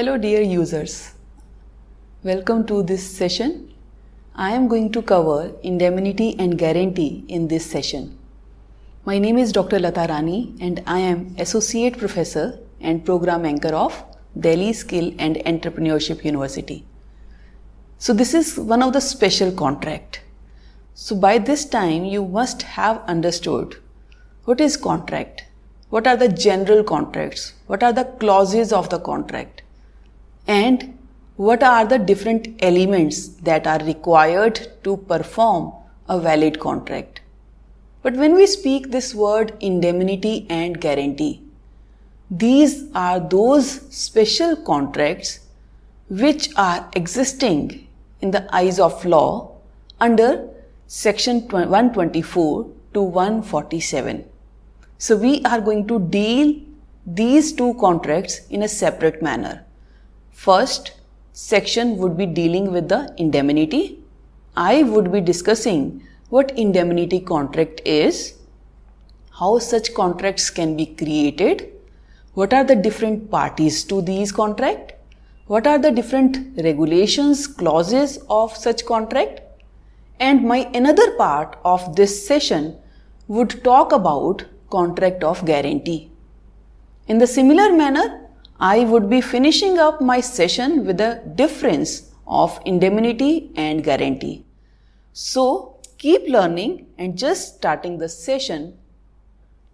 Hello dear users, welcome to this session. I am going to cover indemnity and guarantee in this session. My name is Dr. Lata Rani and I am Associate Professor and Program Anchor of Delhi Skill and Entrepreneurship University. So this is one of the special contract. So by this time you must have understood what is contract, what are the general contracts, what are the clauses of the contract, and what are the different elements that are required to perform a valid contract. But when we speak this word indemnity and guarantee, these are those special contracts which are existing in the eyes of law under section 124 to 147. So we are going to deal these two contracts in a separate manner. First section would be dealing with the indemnity. I would be discussing what indemnity contract is, how such contracts can be created, what are the different parties to these contracts, what are the different regulations, clauses of such contract, and my another part of this session would talk about contract of guarantee. In the similar manner, I would be finishing up my session with the difference of indemnity and guarantee. So keep learning and just starting the session.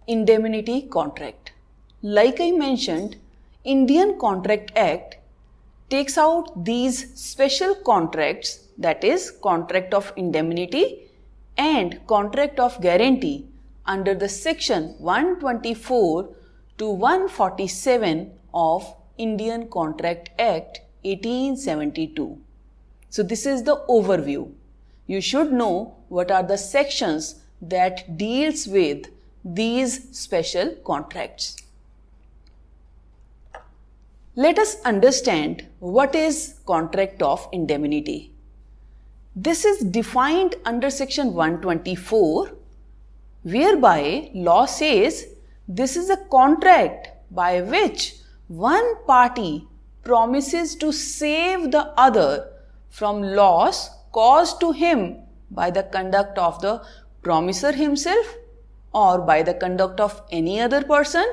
Indemnity contract. Like I mentioned, Indian Contract Act takes out these special contracts, that is contract of indemnity and contract of guarantee under the section 124 to 147 of Indian Contract Act 1872. So this is the overview. You should know what are the sections that deals with these special contracts. Let us understand what is contract of indemnity. This is defined under section 124, whereby law says this is a contract by which one party promises to save the other from loss caused to him by the conduct of the promisor himself or by the conduct of any other person.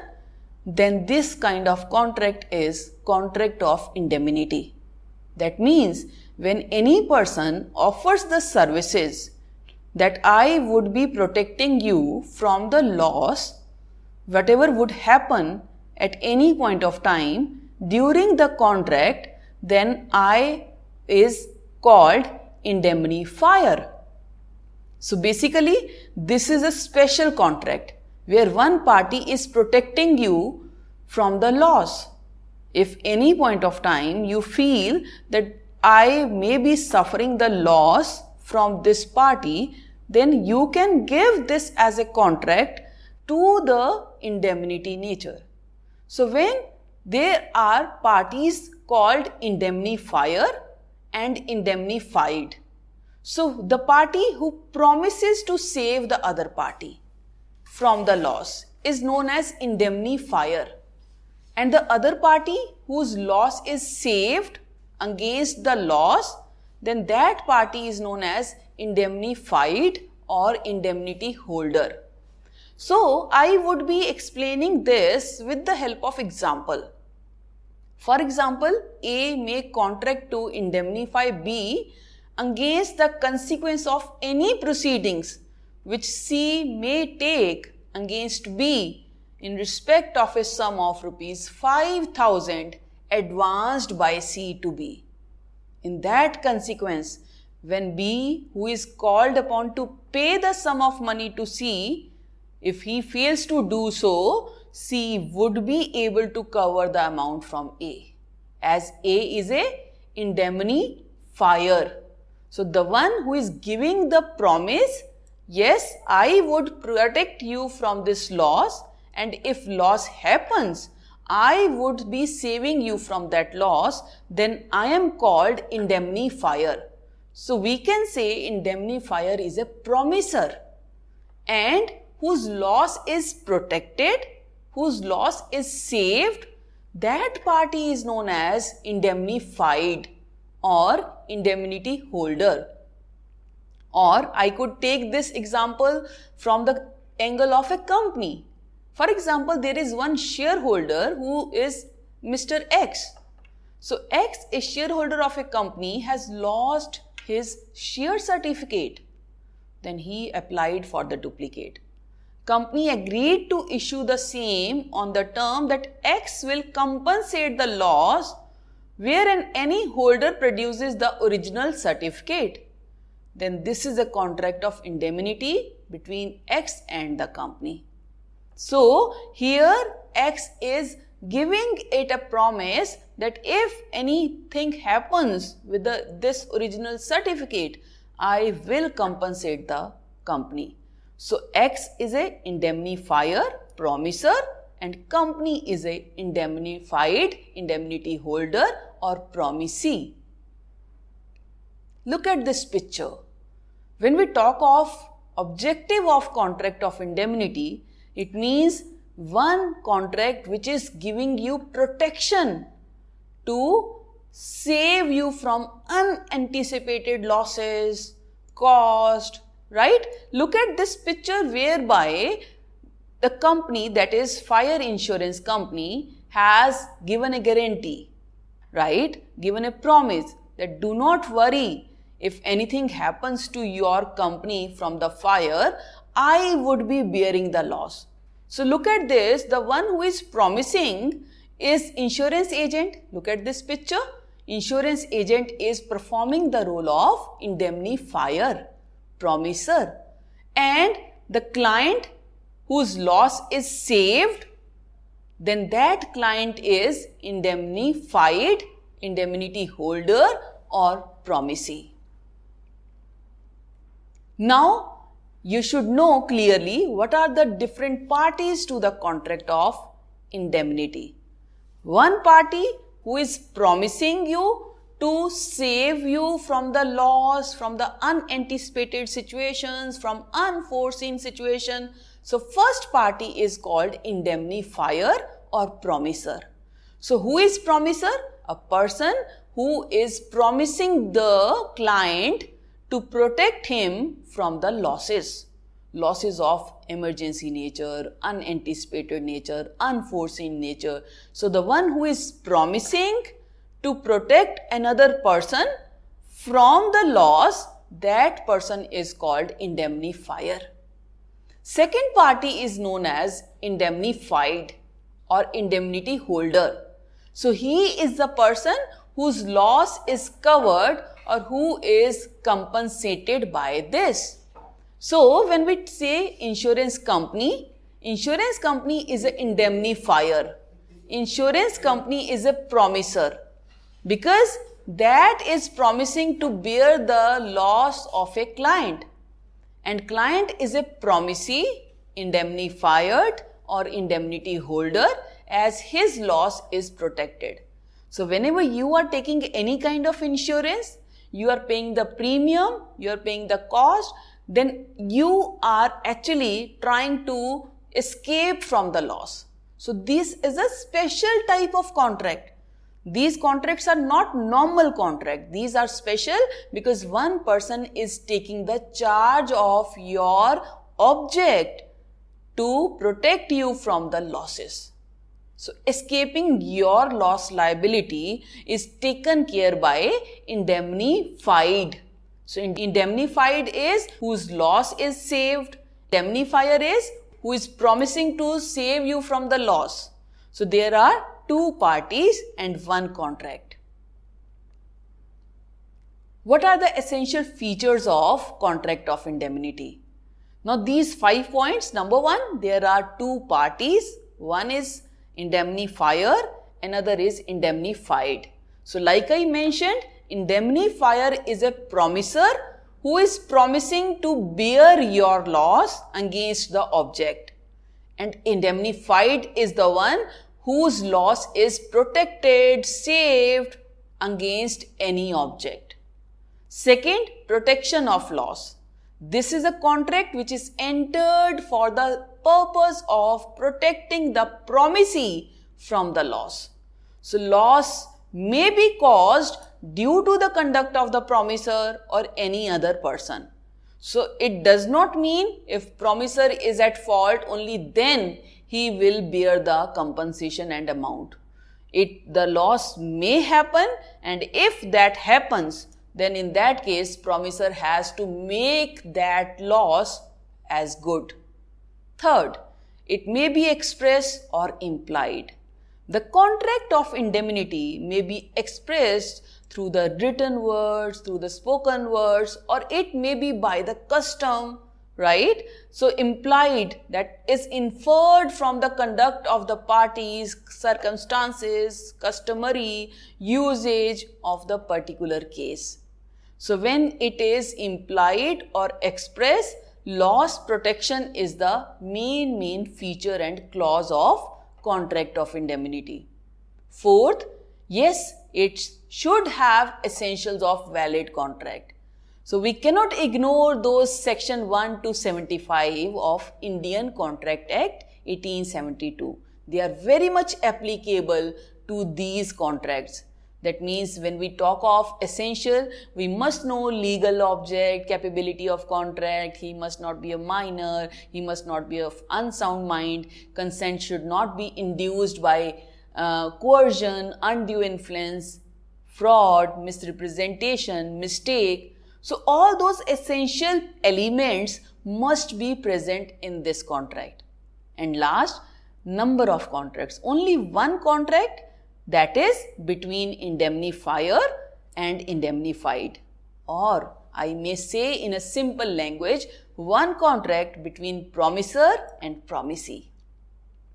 Then this kind of contract is contract of indemnity. That means when any person offers the services that I would be protecting you from the loss, whatever would happen at any point of time during the contract, then I is called indemnifier. So basically this is a special contract where one party is protecting you from the loss. If any point of time you feel that I may be suffering the loss from this party, then you can give this as a contract to the indemnity nature. So when there are parties called indemnifier and indemnified, so the party who promises to save the other party from the loss is known as indemnifier, and the other party whose loss is saved against the loss, then that party is known as indemnified or indemnity holder. So I would be explaining this with the help of example. For example, A may contract to indemnify B against the consequence of any proceedings which C may take against B in respect of a sum of rupees 5,000 advanced by C to B. In that consequence, when B, who is called upon to pay the sum of money to C, if he fails to do so, C would be able to cover the amount from A, as A is a indemnifier. So the one who is giving the promise, yes, I would protect you from this loss, and if loss happens, I would be saving you from that loss, then I am called indemnifier. So we can say indemnifier is a promiser and whose loss is protected, whose loss is saved that party is known as indemnified or indemnity holder. Or I could take this example from the angle of a company. For example, there is one shareholder who is Mr. X. So X, a shareholder of a company, has lost his share certificate. Then he applied for the duplicate. Company agreed to issue the same on the term that X will compensate the loss wherein any holder produces the original certificate. Then this is a contract of indemnity between X and the company. So here X is giving it a promise that if anything happens with this original certificate, I will compensate the company. So X is a indemnifier, promiser, and company is a indemnified, indemnity holder or promisee. Look at this picture. When we talk of objective of contract of indemnity, it means one contract which is giving you protection to save you from unanticipated losses, cost, right? Look at this picture whereby the company, that is fire insurance company, has given a guarantee, right? Given a promise that do not worry, if anything happens to your company from the fire, I would be bearing the loss. So look at this, the one who is promising is insurance agent. Look at this picture. Insurance agent is performing the role of indemnifier, promiser, and the client whose loss is saved, then that client is indemnified, indemnity holder or promisee. Now, you should know clearly what are the different parties to the contract of indemnity. One party who is promising you to save you from the loss, from the unanticipated situations, from unforeseen situation. So first party is called indemnifier or promiser. So who is promiser? A person who is promising the client to protect him from the losses of emergency nature, unanticipated nature, unforeseen nature. So the one who is promising to protect another person from the loss, that person is called indemnifier. Second party is known as indemnified or indemnity holder. So he is the person whose loss is covered or who is compensated by this. So when we say insurance company is an indemnifier. Insurance company is a promiser because that is promising to bear the loss of a client. And client is a promisee, indemnified or indemnity holder, as his loss is protected. So whenever you are taking any kind of insurance, you are paying the premium, you are paying the cost, then you are actually trying to escape from the loss. So this is a special type of contract. These contracts are not normal contract. These are special because one person is taking the charge of your object to protect you from the losses. So escaping your loss liability is taken care by indemnified. So indemnified is whose loss is saved. Indemnifier is who is promising to save you from the loss. So there are two parties and one contract. What are the essential features of contract of indemnity? Now these 5 points. Number one, there are two parties. One is indemnifier, another is indemnified. So like I mentioned, indemnifier is a promiser who is promising to bear your loss against the object. And indemnified is the one whose loss is protected, saved against any object. Second, protection of loss. This is a contract which is entered for the purpose of protecting the promisee from the loss. So loss may be caused due to the conduct of the promisor or any other person. So it does not mean if promisor is at fault, only then he will bear the compensation and amount. The loss may happen, and if that happens, then in that case promisor has to make that loss as good. Third, it may be expressed or implied. The contract of indemnity may be expressed through the written words, through the spoken words, or it may be by the custom, right? So implied, that is inferred from the conduct of the parties, circumstances, customary usage of the particular case. So when it is implied or expressed, loss protection is the main feature and clause of contract of indemnity. Fourth, yes, it should have essentials of valid contract. So we cannot ignore those section 1 to 75 of Indian Contract Act 1872. They are very much applicable to these contracts. That means when we talk of essential, we must know legal object, capability of contract, he must not be a minor, he must not be of unsound mind, consent should not be induced by coercion, undue influence, fraud, misrepresentation, mistake. So all those essential elements must be present in this contract. And last, number of contracts. Only one contract, that is between indemnifier and indemnified. Or I may say in a simple language, one contract between promisor and promisee.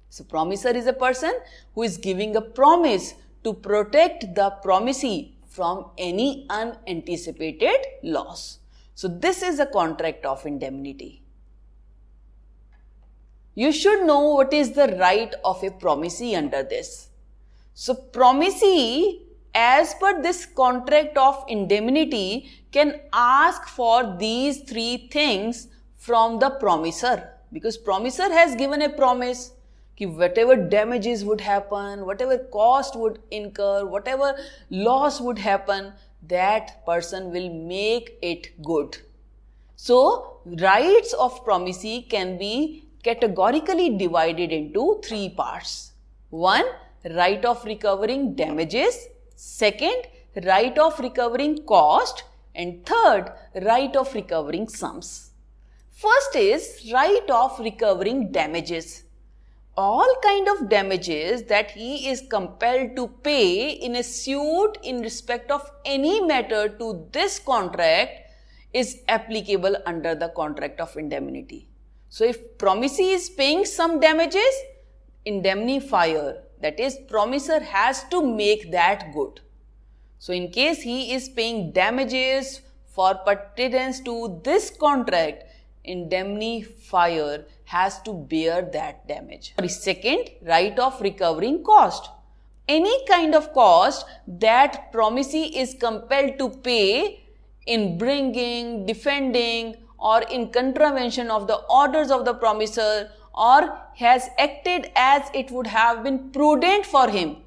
So promisor is a person who is giving a promise to protect the promisee from any unanticipated loss. So this is a contract of indemnity. You should know what is the right of a promisee under this. So promisee, as per this contract of indemnity, can ask for these three things from the promisor, because promisor has given a promise कि whatever damages would happen, whatever cost would incur, whatever loss would happen, that person will make it good. So rights of promisee can be categorically divided into three parts. One, right of recovering damages. Second, right of recovering cost. And third, right of recovering sums. First is right of recovering damages. All kind of damages that he is compelled to pay in a suit in respect of any matter to this contract is applicable under the contract of indemnity. So if promisee is paying some damages, indemnifier, that is promisor, has to make that good. So in case he is paying damages for pertinence to this contract, indemnifier has to bear that damage. Second, right of recovering cost. Any kind of cost that promisee is compelled to pay in bringing, defending, or in contravention of the orders of the promisor, or has acted as it would have been prudent for him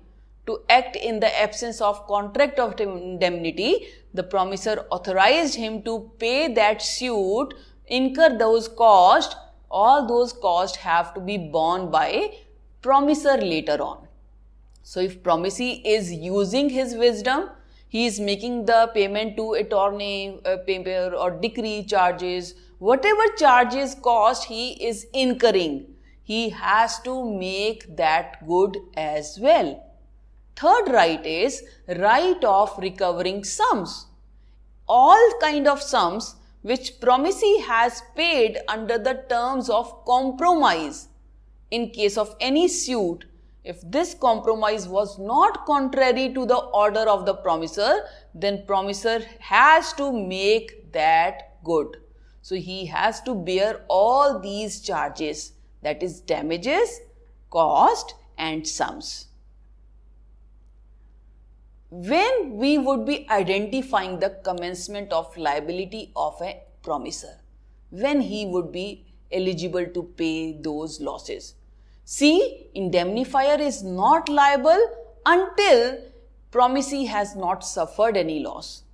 to act in the absence of contract of indemnity, the promisor authorized him to pay that suit, incur those costs. All those costs have to be borne by promisor later on. So if promisee is using his wisdom, he is making the payment to attorney, paper or decree charges, whatever charges cost he is incurring, he has to make that good as well. Third right is right of recovering sums. All kind of sums which promisee has paid under the terms of compromise. In case of any suit, if this compromise was not contrary to the order of the promisor, then promisor has to make that good. So he has to bear all these charges, that is damages, cost and sums. When we would be identifying the commencement of liability of a promisor, when he would be eligible to pay those losses. See, indemnifier is not liable until promisee has not suffered any loss.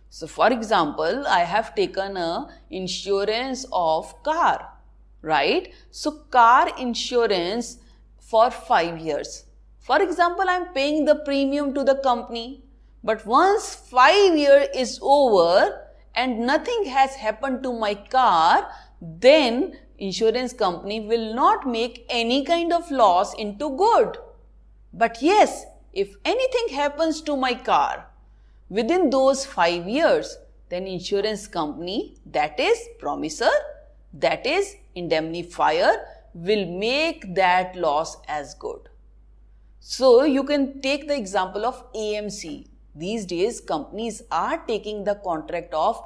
So for example, I have taken a insurance of car, right? So car insurance for 5 years. For example, I am paying the premium to the company, but once 5 years is over and nothing has happened to my car, then insurance company will not make any kind of loss into good. But yes, if anything happens to my car within those 5 years, then insurance company, that is promisor, that is indemnifier, will make that loss as good. So you can take the example of AMC. These days companies are taking the contract of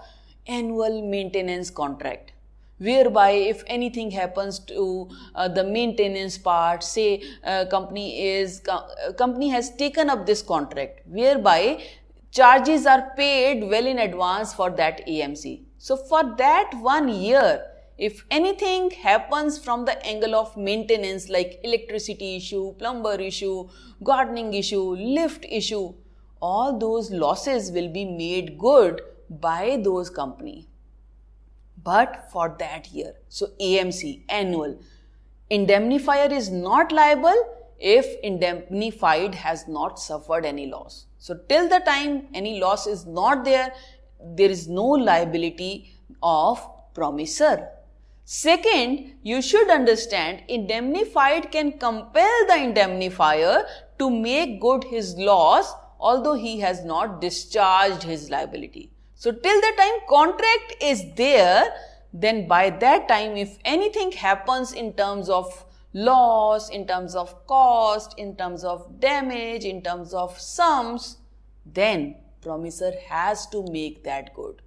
annual maintenance contract, whereby if anything happens to the maintenance part, say company has taken up this contract whereby charges are paid well in advance for that AMC. So for that 1 year, if anything happens from the angle of maintenance like electricity issue, plumber issue, gardening issue, lift issue, all those losses will be made good by those company. But for that year, so AMC, annual, indemnifier is not liable if indemnified has not suffered any loss. So till the time any loss is not there, there is no liability of promisor. Second, you should understand indemnified can compel the indemnifier to make good his loss although he has not discharged his liability. So till the time contract is there, then by that time if anything happens in terms of loss, in terms of cost, in terms of damage, in terms of sums, then promisor has to make that good.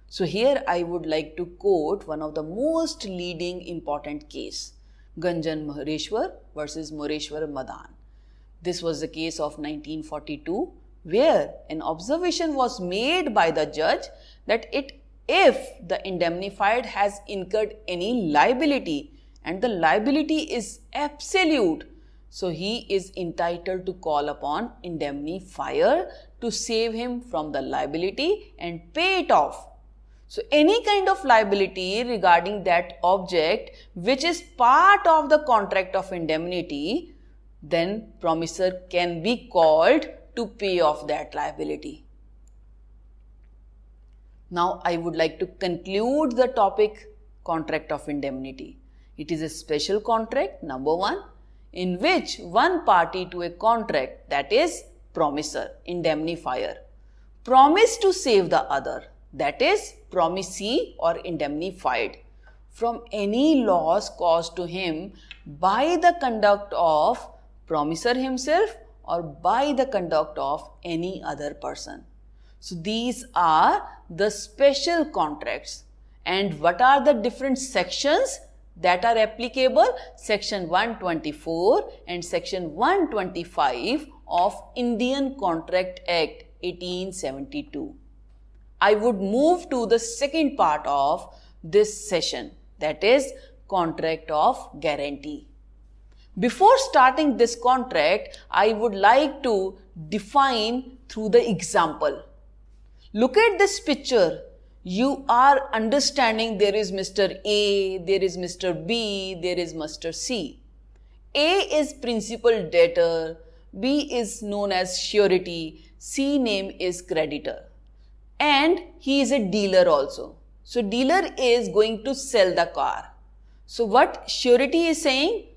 So here I would like to quote one of the most leading important case, Ganjan Mahareshwar versus Moreshwar Madan. This was the case of 1942, where an observation was made by the judge that if the indemnified has incurred any liability and the liability is absolute, so he is entitled to call upon indemnifier to save him from the liability and pay it off. So any kind of liability regarding that object which is part of the contract of indemnity, then promisor can be called to pay off that liability. Now I would like to conclude the topic contract of indemnity. It is a special contract, number 1, in which one party to a contract, that is promisor, indemnifier, promise to save the other, that is promisee or indemnified, from any loss caused to him by the conduct of promisor himself or by the conduct of any other person. So these are the special contracts. And what are the different sections that are applicable? Section 124 and section 125 of Indian Contract Act 1872. I would move to the second part of this session, that is contract of guarantee. Before starting this contract, I would like to define through the example. Look at this picture. You are understanding there is Mr. A, there is Mr. B, there is Mr. C. A is principal debtor, B is known as surety, C name is creditor. And he is a dealer also. So dealer is going to sell the car. So what surety is saying?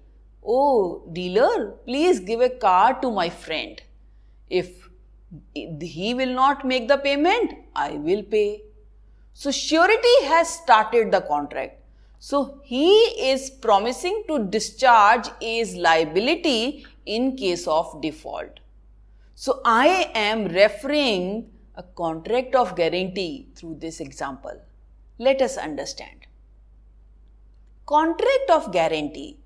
Oh, dealer, please give a car to my friend. If he will not make the payment, I will pay. So surety has started the contract. So he is promising to discharge A's liability in case of default. So I am referring a contract of guarantee through this example. Let us understand. Contract of guarantee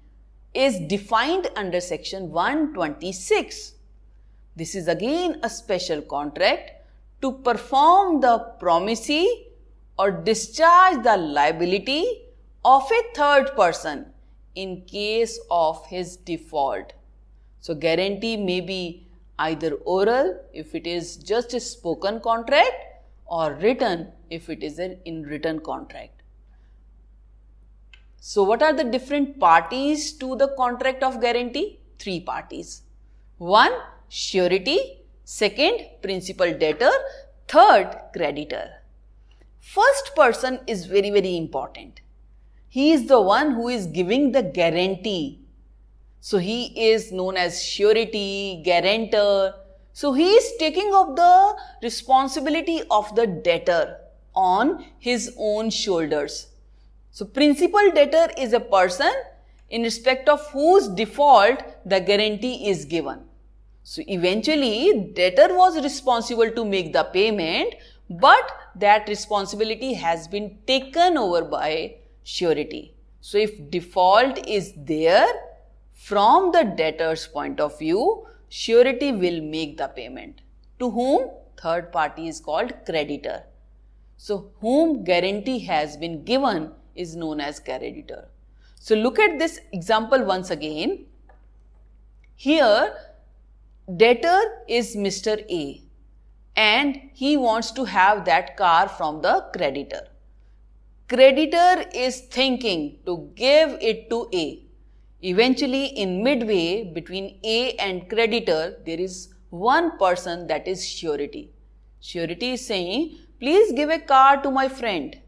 is defined under section 126. This is again a special contract to perform the promisee or discharge the liability of a third person in case of his default. So guarantee may be either oral if it is just a spoken contract or written if it is an in-written contract. So what are the different parties to the contract of guarantee? 3 parties. 1. Surety. 2nd. Principal debtor. 3rd. Creditor. First person is very, very important. He is the one who is giving the guarantee. So he is known as surety, guarantor. So he is taking up the responsibility of the debtor on his own shoulders. So principal debtor is a person in respect of whose default the guarantee is given. So eventually debtor was responsible to make the payment, but that responsibility has been taken over by surety. So if default is there, from the debtor's point of view, surety will make the payment. To whom? Third party is called creditor. So whom guarantee has been given is known as creditor. So look at this example once again. Here debtor is Mr. A and he wants to have that car from the creditor. Creditor is thinking to give it to A. Eventually in midway between A and creditor there is one person, that is surety. Surety is saying, please give a car to my friend.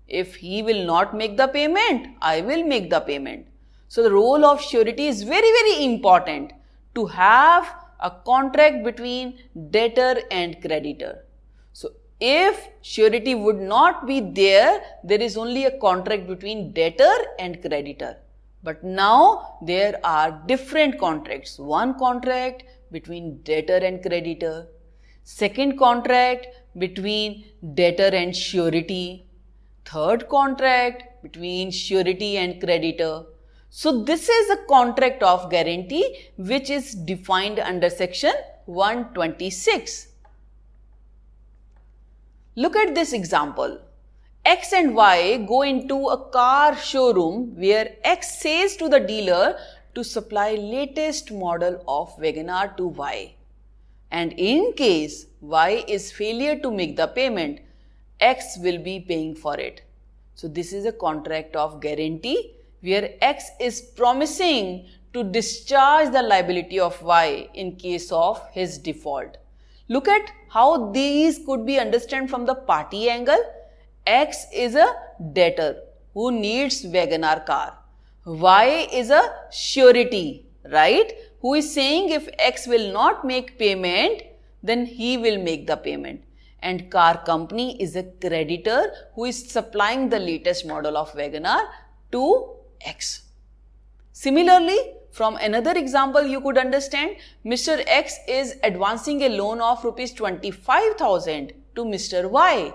If he will not make the payment, I will make the payment. So the role of surety is very, very important to have a contract between debtor and creditor. So if surety would not be there, there is only a contract between debtor and creditor. But now there are different contracts. One contract between debtor and creditor. Second contract between debtor and surety. Third contract between surety and creditor. So this is a contract of guarantee which is defined under section 126. Look at this example. X and Y go into a car showroom where X says to the dealer to supply latest model of WagonR to Y. And in case Y is failure to make the payment, X will be paying for it. So this is a contract of guarantee where X is promising to discharge the liability of Y in case of his default. Look at how these could be understood from the party angle. X is a debtor who needs WagonR car. Y is a surety, right? Who is saying if X will not make payment, then he will make the payment. And car company is a creditor who is supplying the latest model of WagonR to X. Similarly, from another example you could understand, Mr. X is advancing a loan of rupees 25,000 to Mr. Y.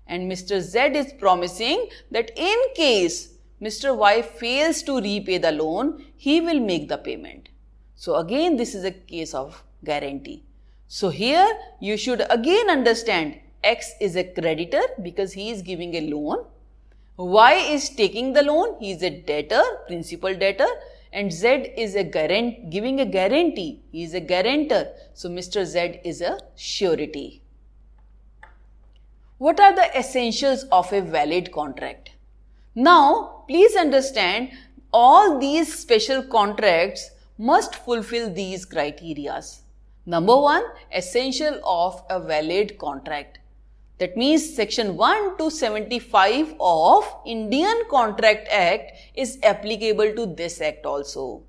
And Mr. Z is promising that in case Mr. Y fails to repay the loan, he will make the payment. So again this is a case of guarantee. So here you should again understand X is a creditor because he is giving a loan. Y is taking the loan, he is a debtor, principal debtor, and Z is a giving a guarantee, he is a guarantor. So Mr. Z is a surety. What are the essentials of a valid contract? Now, please understand all these special contracts must fulfill these criteria. Number 1, essential of a valid contract. That means section 1-75 of Indian Contract Act is applicable to this act also.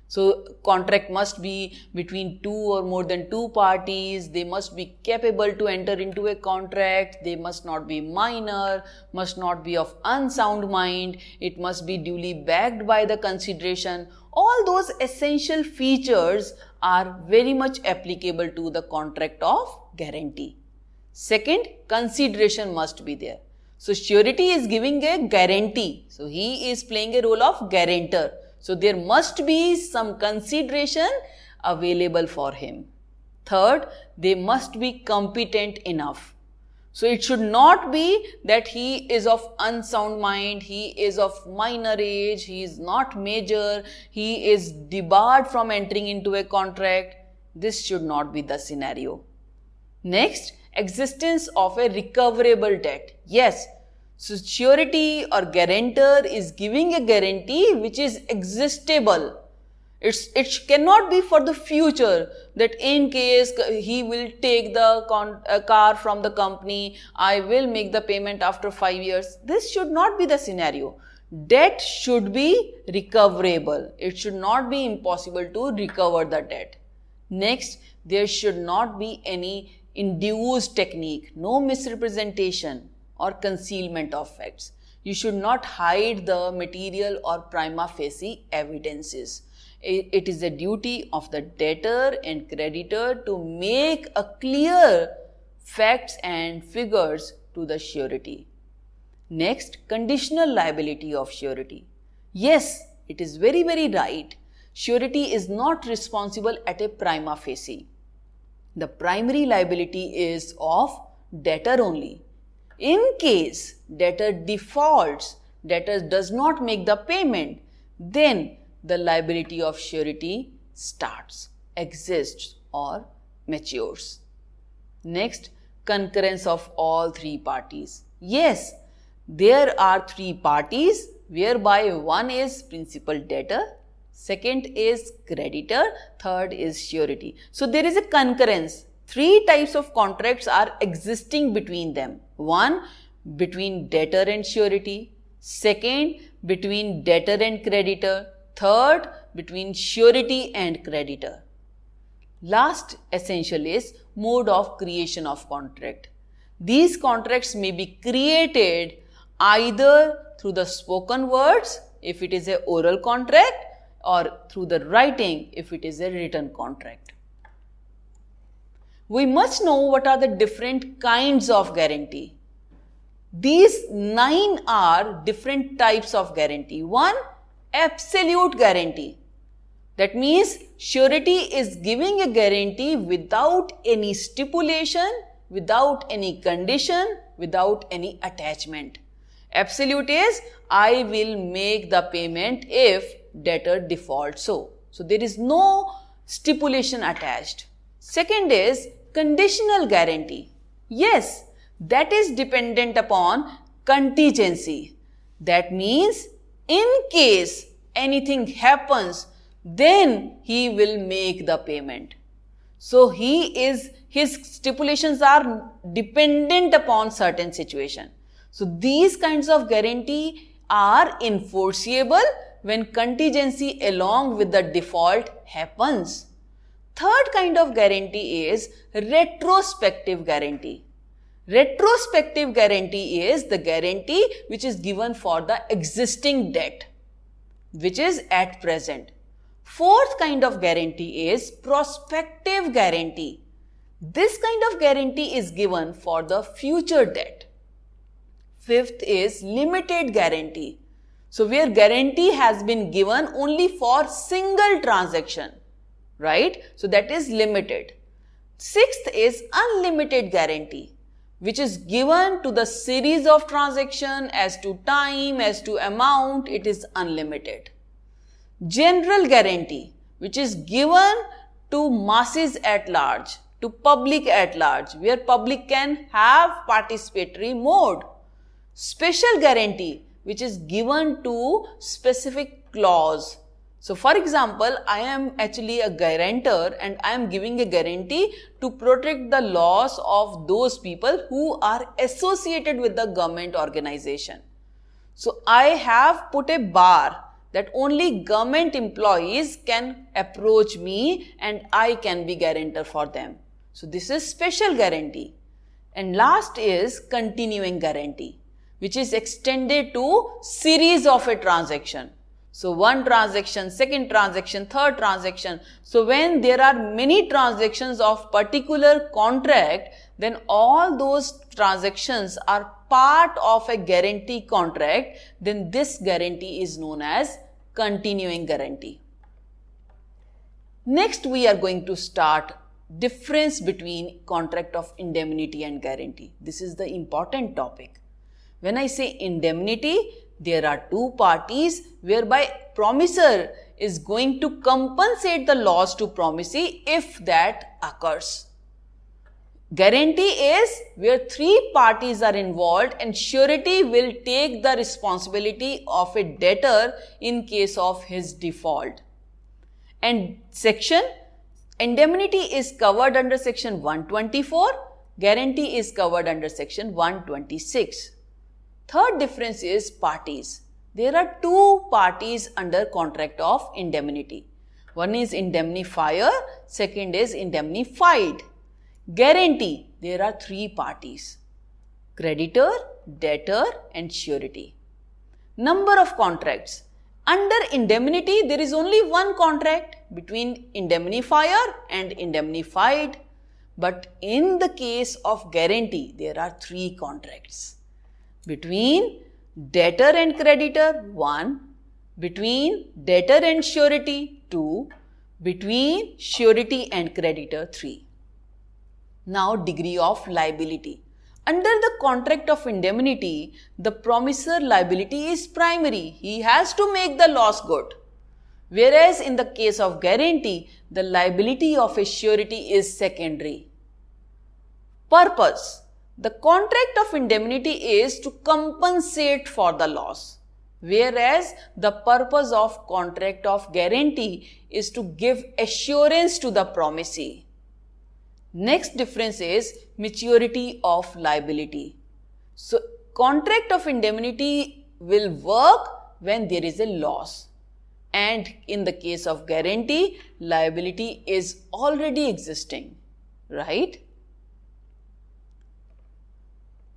So contract must be between 2 or more than 2 parties. They must be capable to enter into a contract. They must not be minor, must not be of unsound mind. It must be duly backed by the consideration. All those essential features are very much applicable to the contract of guarantee. Second, consideration must be there. So surety is giving a guarantee. So he is playing a role of guarantor. So there must be some consideration available for him. Third, they must be competent enough. So it should not be that he is of unsound mind, he is of minor age, he is not major, he is debarred from entering into a contract. This should not be the scenario. Next, existence of a recoverable debt. Yes, so surety or guarantor is giving a guarantee which is existable. It cannot be for the future that in case he will take the car from the company, I will make the payment after 5 years. This should not be the scenario. Debt should be recoverable. It should not be impossible to recover the debt. Next, there should not be any induced technique, no misrepresentation or concealment of facts. You should not hide the material or prima facie evidences. It is a duty of the debtor and creditor to make a clear facts and figures to the surety. Next, conditional liability of surety. Yes, it is very, very right. Surety is not responsible at a prima facie. The primary liability is of debtor only. In case debtor defaults, debtor does not make the payment, then the liability of surety starts, exists or matures. Next, concurrence of all three parties. Yes, there are three parties whereby one is principal debtor, second is creditor, third is surety. So there is a concurrence. Three types of contracts are existing between them. One, between debtor and surety. Second, between debtor and creditor. Third, between surety and creditor. Last essential is mode of creation of contract. These contracts may be created either through the spoken words if it is an oral contract or through the writing if it is a written contract. We must know what are the different kinds of guarantee. These 9 are different types of guarantee. One, absolute guarantee. That means surety is giving a guarantee without any stipulation, without any condition, without any attachment. Absolute is, I will make the payment if debtor defaults so. So there is no stipulation attached. Second is conditional guarantee. Yes, that is dependent upon contingency. That means in case anything happens, then he will make the payment. So his stipulations are dependent upon certain situation. So these kinds of guarantee are enforceable when contingency along with the default happens. Third kind of guarantee is retrospective guarantee. Retrospective guarantee is the guarantee which is given for the existing debt, which is at present. Fourth kind of guarantee is prospective guarantee. This kind of guarantee is given for the future debt. Fifth is limited guarantee. So where guarantee has been given only for single transaction, right? So that is limited. Sixth is unlimited guarantee, which is given to the series of transaction as to time, as to amount, it is unlimited. General guarantee, which is given to masses at large, to public at large, where public can have participatory mode. Special guarantee, which is given to specific clause. So for example, I am actually a guarantor and I am giving a guarantee to protect the loss of those people who are associated with the government organization. So I have put a bar that only government employees can approach me and I can be guarantor for them. So this is special guarantee. And last is continuing guarantee, which is extended to series of a transaction. So one transaction, second transaction, third transaction. So when there are many transactions of particular contract, then all those transactions are part of a guarantee contract, then this guarantee is known as continuing guarantee. Next, we are going to start difference between contract of indemnity and guarantee. This is the important topic. When I say indemnity, there are two parties whereby promisor is going to compensate the loss to promisee if that occurs. Guarantee is where three parties are involved and surety will take the responsibility of a debtor in case of his default. And indemnity is covered under section 124, guarantee is covered under section 126. Third difference is parties. There are two parties under contract of indemnity. One is indemnifier, second is indemnified. Guarantee, there are three parties: creditor, debtor and surety. Number of contracts. Under indemnity, there is only one contract between indemnifier and indemnified. But in the case of guarantee, there are three contracts. Between debtor and creditor, 1. Between debtor and surety, 2. Between surety and creditor, 3. Now, degree of liability. Under the contract of indemnity, the promisor liability is primary. He has to make the loss good. Whereas in the case of guarantee, the liability of a surety is secondary. Purpose. The contract of indemnity is to compensate for the loss. Whereas the purpose of contract of guarantee is to give assurance to the promisee. Next difference is maturity of liability. So, contract of indemnity will work when there is a loss. And in the case of guarantee, liability is already existing, right?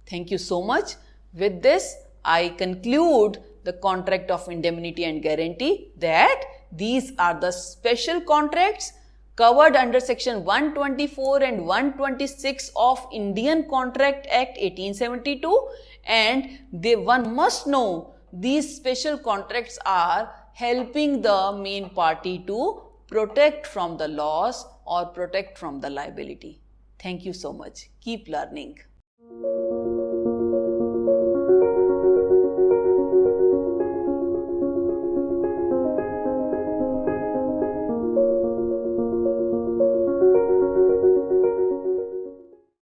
Thank you so much. With this, I conclude the contract of indemnity and guarantee that these are the special contracts covered under section 124 and 126 of Indian Contract Act 1872, and one must know these special contracts are helping the main party to protect from the loss or protect from the liability. Thank you so much. Keep learning.